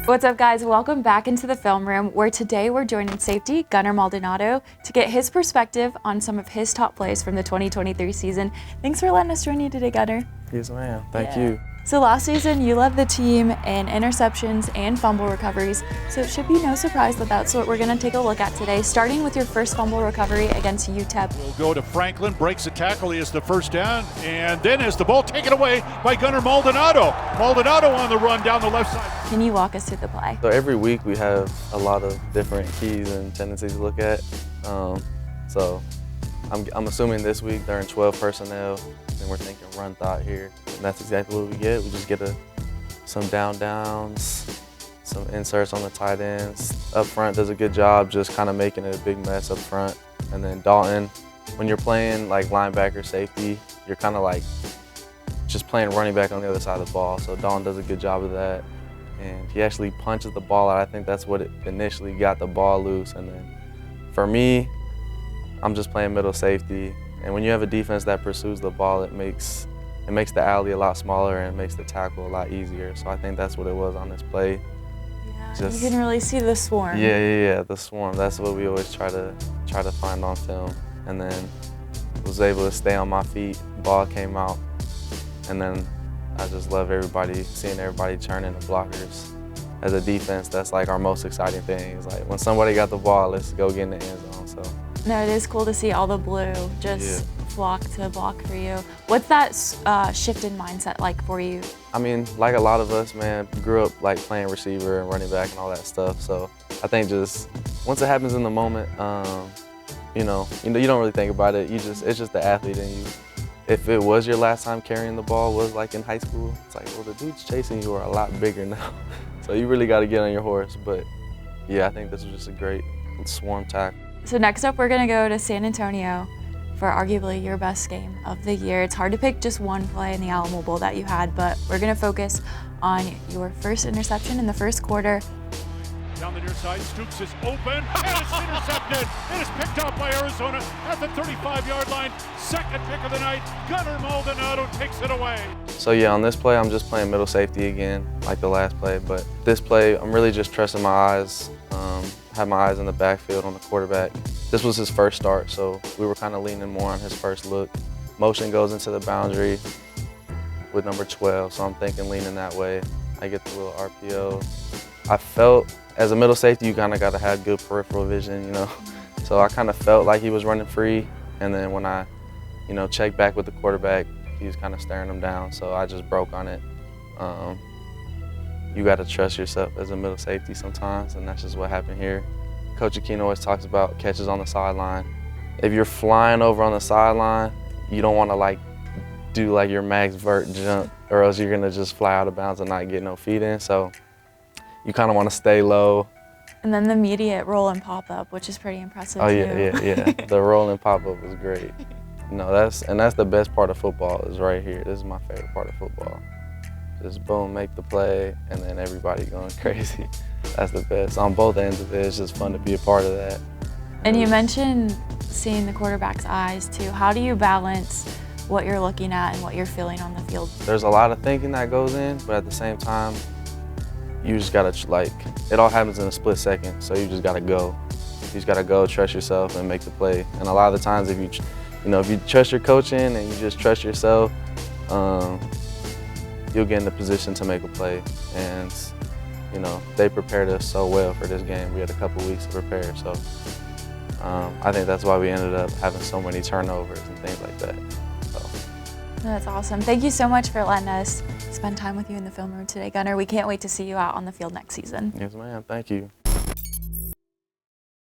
What's up, guys? Welcome back into the film room, where today we're joining safety Gunner Maldonado to get his perspective on some of his top plays from the 2023 season. Thanks for letting us join you today, Gunner. Yes, ma'am. Thank you. So last season, you led the team in interceptions and fumble recoveries, so it should be no surprise that that's what we're going to take a look at today, starting with your first fumble recovery against UTEP. We'll go to Franklin, breaks the tackle, he has the first down, and then has the ball taken away by Gunner Maldonado. Maldonado on the run down the left side. Can you walk us through the play? So every week we have a lot of different keys and tendencies to look at. So I'm assuming this week they're in 12 personnel, and we're thinking run thought here. And that's exactly what we get. We just get some downs, some inserts on the tight ends. Up front does a good job just kind of making it a big mess up front. And then Dalton, when you're playing like linebacker safety, you're kind of like just playing running back on the other side of the ball. So Dalton does a good job of that. And he actually punches the ball out. I think that's what it initially got the ball loose. And then for me, I'm just playing middle safety. And when you have a defense that pursues the ball, it makes the alley a lot smaller and it makes the tackle a lot easier. So I think that's what it was on this play. Yeah, you can really see the swarm. Yeah, the swarm. That's what we always try to find on film. And then was able to stay on my feet. Ball came out, and then I just love seeing everybody turn into blockers. As a defense, that's like our most exciting thing. It's like when somebody got the ball, let's go get in the end zone. So. No, it is cool to see all the blue just flock to block for you. What's that shift in mindset like for you? I mean, like a lot of us, man, grew up like playing receiver and running back and all that stuff. So I think just once it happens in the moment, you don't really think about it. It's just the athlete in you. If it was your last time carrying the ball, was like in high school, it's like, well, the dudes chasing you are a lot bigger now. So you really got to get on your horse. But yeah, I think this was just a great swarm tackle. So next up, we're gonna go to San Antonio for arguably your best game of the year. It's hard to pick just one play in the Alamo Bowl that you had, but we're gonna focus on your first interception in the first quarter. Down the near side, Stoops is open, and it's intercepted. It is picked up by Arizona at the 35-yard line. Second pick of the night, Gunner Maldonado takes it away. So yeah, on this play, I'm just playing middle safety again, like the last play. But this play, I'm really just trusting my eyes. Had my eyes in the backfield on the quarterback. This was his first start, so we were kind of leaning more on his first look. Motion goes into the boundary with number 12, so I'm thinking leaning that way. I get the little RPO. I felt, as a middle safety, you kind of got to have good peripheral vision, So I kind of felt like he was running free, and then when I, checked back with the quarterback, he was kind of staring him down, so I just broke on it. You got to trust yourself as a middle safety sometimes, and that's just what happened here. Coach Aquino always talks about catches on the sideline. If you're flying over on the sideline, you don't want to do your max vert jump, or else you're gonna just fly out of bounds and not get no feet in. So you kind of want to stay low. And then the immediate roll and pop up, which is pretty impressive too. Yeah. The roll and pop up was great. That's the best part of football is right here. This is my favorite part of football. Just boom, make the play, and then everybody going crazy. That's the best. On both ends of it, it's just fun to be a part of that. And you mentioned seeing the quarterback's eyes too. How do you balance what you're looking at and what you're feeling on the field? There's a lot of thinking that goes in, but at the same time, you just gotta it all happens in a split second, so you just gotta go. You just gotta go, trust yourself, and make the play. And a lot of the times, if you trust your coaching and you just trust yourself, you'll get in the position to make a play. And they prepared us so well for this game. We had a couple weeks to prepare, so I think that's why we ended up having so many turnovers and things like that. So. That's awesome. Thank you so much for letting us spend time with you in the film room today, Gunner. We can't wait to see you out on the field next season. Yes, ma'am. Thank you.